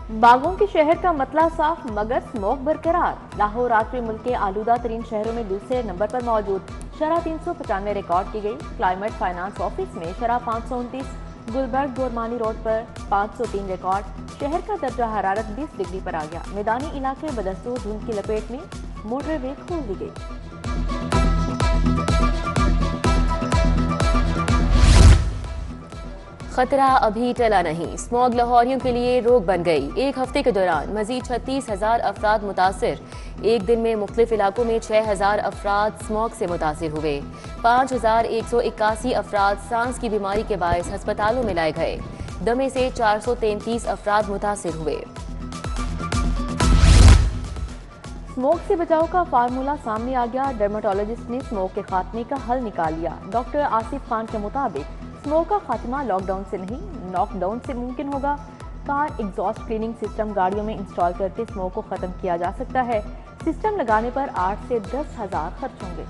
बागों के शहर का मतला साफ मगर स्मोक बरकरार। लाहौर आज भी मुल्क के आलूदा तरीन शहरों में दूसरे नंबर पर मौजूद। शरह 395 रिकॉर्ड की गई। क्लाइमेट फाइनेंस ऑफिस में शरह 529, गुलबर्ग गोरमानी रोड पर 503 रिकॉर्ड। शहर का दर्जा हरारत 20 डिग्री पर आ गया। मैदानी इलाके बदस्तूर धुंध की लपेट में, मोटरवे खोल दी गई। खतरा अभी टला नहीं, स्मॉग लाहौरियों के लिए रोक बन गई। एक हफ्ते के दौरान मजीद 36,000 अफराद मुतासिर। एक दिन में मुख्तलिफ इलाकों में 6,000 अफराद स्मॉग से मुतासिर हुए। 5,181 अफराद सांस की बीमारी के बायस हस्पतालों में लाए गए। दमे से 433 अफराद मुतासिर हुए। स्मोक से बचाव का फार्मूला सामने आ गया। डर्मेटोलॉजिस्ट ने स्मोक के खात्मे का हल निकाल लिया। डॉक्टर आसिफ खान के मुताबिक स्मोक का खात्मा लॉकडाउन से नहीं, नॉकडाउन से मुमकिन होगा। कार एग्जॉस्ट क्लीनिंग सिस्टम गाड़ियों में इंस्टॉल करके स्मोक को खत्म किया जा सकता है। सिस्टम लगाने पर 8 से 10 हजार खर्च होंगे।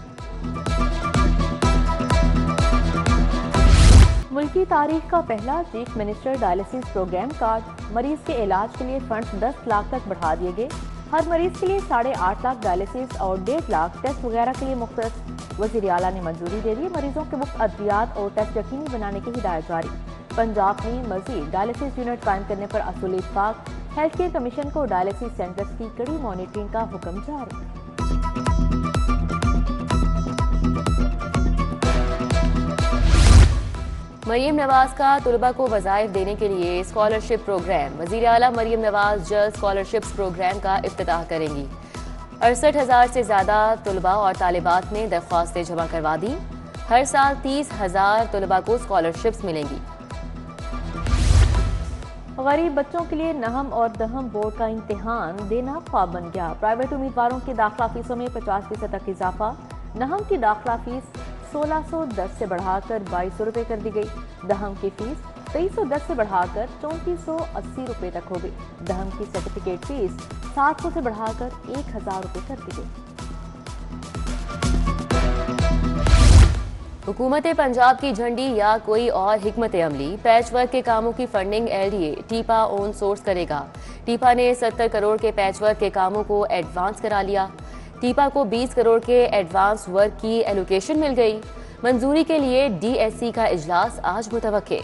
मुल्की तारीख का पहला chief minister dialysis programme card. मरीज के इलाज के लिए फंड 10 लाख तक बढ़ा दिए गए। हर मरीज के लिए 8.5 लाख डायलिसिस और 1.5 लाख टेस्ट वगैरह के लिए मुख्तस। वज़ीर आला ने मंजूरी दे दी। मरीजों के मुफ्त अद्वियात और टेस्ट यकीनी बनाने की हिदायत जारी। पंजाब में मजीद डायलिसिस यूनिट कायम करने पर असूल इत्फाक। हेल्थ केयर कमीशन को डायलिसिस सेंटर्स की कड़ी मॉनिटरिंग का हुक्म जारी। मरियम नवाज का तलबा को वज़ाइफ देने के लिए स्कॉलरशिप प्रोग्राम। वज़ीर आला मरियम नवाज जल्द स्कॉलरशिप्स प्रोग्राम का इफ्तिताह करेंगी। 68,000 से ज़्यादा तलबा और तालिबात ने दरख्वास्तें जमा करवा दी। हर साल 30,000 तलबा को स्कॉलरशिप्स मिलेंगी। गरीब बच्चों के लिए नहम और दहम बोर्ड का इम्तिहान देना ख्वाब बन गया। प्राइवेट उम्मीदवारों की दाखिला फीसों में 50% तक इजाफा। नहम की दाखिला फीस 1610 से बढ़ाकर 2200 रुपये कर दी गई। दहम की फीस 2310 से बढ़ाकर 3480 रुपये तक हो गई। दहम की सर्टिफिकेट फीस 700 से बढ़ाकर 1000 रुपये कर दी गई। हुकूमत पंजाब की झंडी या कोई और हिकमत अमली। पैच वर्क के कामों की फंडिंग LDA टीपा ओन सोर्स करेगा। टीपा ने 70 करोड़ के पैच वर्क के कामों को एडवांस करा लिया। टीपा को 20 करोड़ के एडवांस वर्क की एलोकेशन मिल गई। मंजूरी के लिए DSC का इजलास आज मुतवक्के।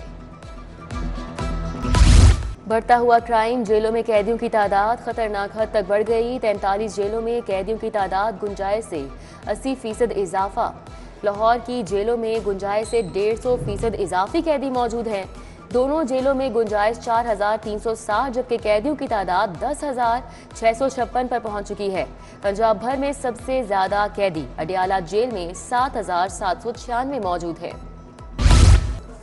बढ़ता हुआ क्राइम। जेलों में कैदियों की तादाद खतरनाक हद तक बढ़ गई। 43 जेलों में कैदियों की तादाद गुंजाइश से 80% इजाफा। लाहौर की जेलों में गुंजाइश से 150% इजाफी कैदी मौजूद हैं। दोनों जेलों में गुंजाइश 4,360 जबकि कैदियों की तादाद 10,656 पर पहुंच चुकी है। पंजाब भर में सबसे ज्यादा कैदी अडियाला जेल में 7,796 मौजूद है।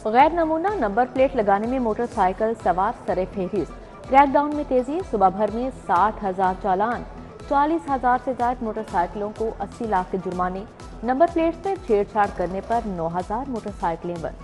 गैर नमूना नंबर प्लेट लगाने में मोटरसाइकिल सवार सरे फेहरिस्त। क्रैकडाउन में तेजी। सुबह भर में 60,000 चालान। 40,000 से ज्यादा मोटरसाइकिलों को 80 लाख के जुर्माने। नंबर प्लेट्स में छेड़छाड़ करने पर 9,000 मोटरसाइकिलें बंद।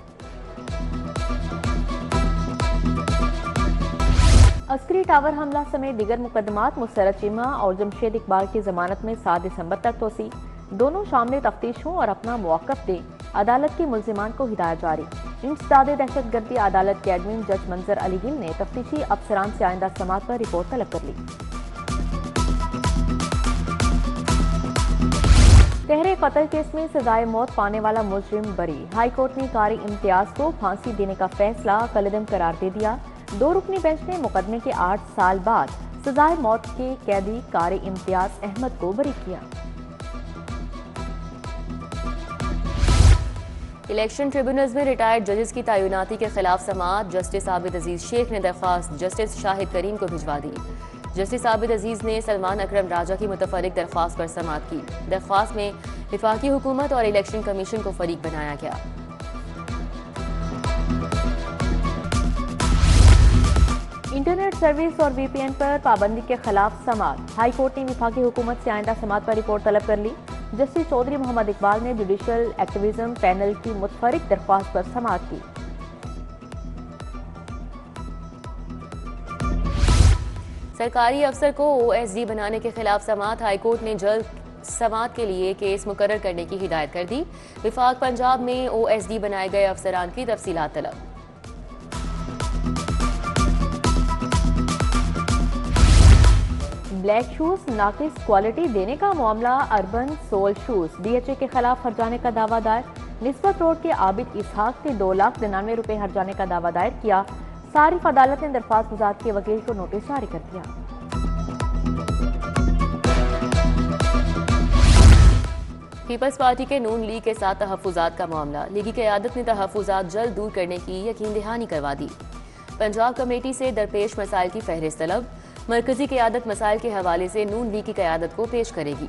अस्करी टावर हमला समेत दीगर मुकदमात। मुस्तरद चीमा और जमशेद इकबाल की जमानत में 7 दिसंबर तक तोसी। दोनों शामिल तफ्तीश हों और अपना मौक़िफ़ दें। अदालत की मुल्जिमान को हिदायत जारी। इंसदादे दहशतगर्दी अदालत के एडमिन जज मंजर अली गिल ने तफ्तीशी अफसरान से आइंदा समात पर रिपोर्ट तलब कर ली। तहरे कत्ल केस में सजाए मौत पाने वाला मुजरिम बरी। हाई कोर्ट ने कारी इम्तियाज को फांसी देने का फैसला कलअदम करार दे दिया। 2 रुकनी बेंच ने मुकदमे के 8 साल बाद सजाए मौत के कैदी कारी इम्तियाज अहमद को बरी किया। इलेक्शन ट्रिब्यूनल्स में रिटायर्ड जजेस की तैनाती के खिलाफ समाअत। जस्टिस आबिद अजीज शेख ने दरख्वास्त जस्टिस शाहिद करीम को भिजवा दी। जस्टिस आबिद अजीज ने सलमान अकरम राजा की मुतफर्रिक दरख्वास्त पर समाअत की। दरख्वास्त में विफाकी हुकूमत और इलेक्शन कमीशन को फरीक बनाया गया। इंटरनेट सर्विस और VPN पर पाबंदी के खिलाफ समाअत। हाई कोर्ट ने विफाकी हुकूमत से आइंदा समाअत पर रिपोर्ट तलब कर ली। जस्टिस चौधरी मोहम्मद इकबाल ने जुडिशल एक्टिविज्म पैनल की मुतफर्रिक दरख्वास्त पर समाअत की। सरकारी अफसर को OSD बनाने के खिलाफ समाअत। हाईकोर्ट ने जल्द समाअत के लिए केस मुकर्रर करने की हिदायत कर दी। विफाक पंजाब में OSD बनाए गए अफसरान की तफसीलात तलब। ब्लैक शूज नाकिस क्वालिटी देने का मामला अर्बन सोल शूज DHA के खिलाफ हर्जाने का दावा दायर। निस्बत रोड के आबिद इसहाक ने 2,99,000 हर्जाने का दावा दायर किया। सारिफ अदालत ने दरख्वास्त गुजार के वकील को नोटिस जारी कर दिया। पीपल्स पार्टी के नून लीग के साथ तहफ्फुजात का मामला। लीगी क़यादत ने तहफ्फुजात जल्द दूर करने की यकीन दहानी करवा दी। पंजाब कमेटी से दरपेश मसाइल की फहरिस्त तलब। मरकजी क़यादत मसाइल के हवाले से नून लीग की क़यादत को पेश करेगी।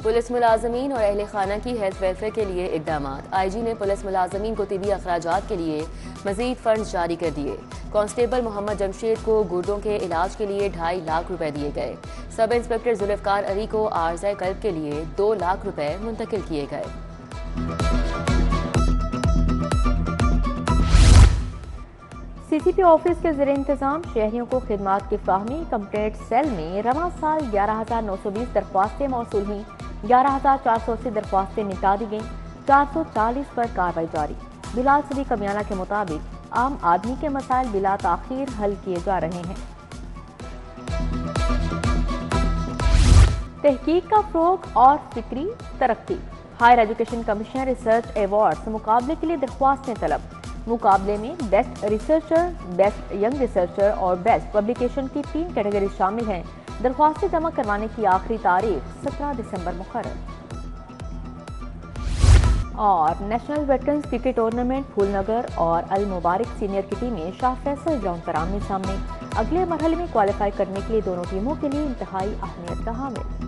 पुलिस मुलाजमीन और अहले खाना की हेल्थ वेलफेयर के लिए इकदाम। IG ने पुलिस मुलाजमीन को तिबी अखराजात के लिए मजीद फंड जारी कर दिए। कांस्टेबल मोहम्मद जमशेद को गुर्दों के इलाज के लिए 2.5 लाख रुपए दिए गए। सब इंस्पेक्टर जुल्फकार अली को आर्ज़ाए कल्ब के लिए 2 लाख रुपए मुंतकिल किए गए। CCP ऑफिस के ज़रिए इंतजाम शहरियों को खिदमात की फाहमी। कंप्लेंट सेल में रवां साल 11,920 दरख्वास्तें मौसूल हुई। 11,480 दरख्वास्तें निपटा दी गईं। 440 पर कार्रवाई जारी। बिलाल सदी कमियाना के मुताबिक आम आदमी के मसाइल बिला ताखीर हल किए जा रहे हैं। तहकीक का फ़रोग़ और फिक्री तरक्की। Higher education commission research awards मुकाबले के लिए दरख्वास्तें तलब। मुकाबले में best researcher, best young researcher और बेस्ट पब्लिकेशन की 3 कैटेगरी शामिल हैं। दरख्वास्तें जमा करवाने की आखिरी तारीख 17 दिसंबर मुकर्रर। और national veterans cricket tournament Phoolnagar और अल मुबारक सीनियर की टीमें शाह फैसल ग्राउंड पर आमने सामने। अगले मरहले में क्वालिफाई करने के लिए दोनों टीमों के लिए इंतहाई अहमियत का हामिल।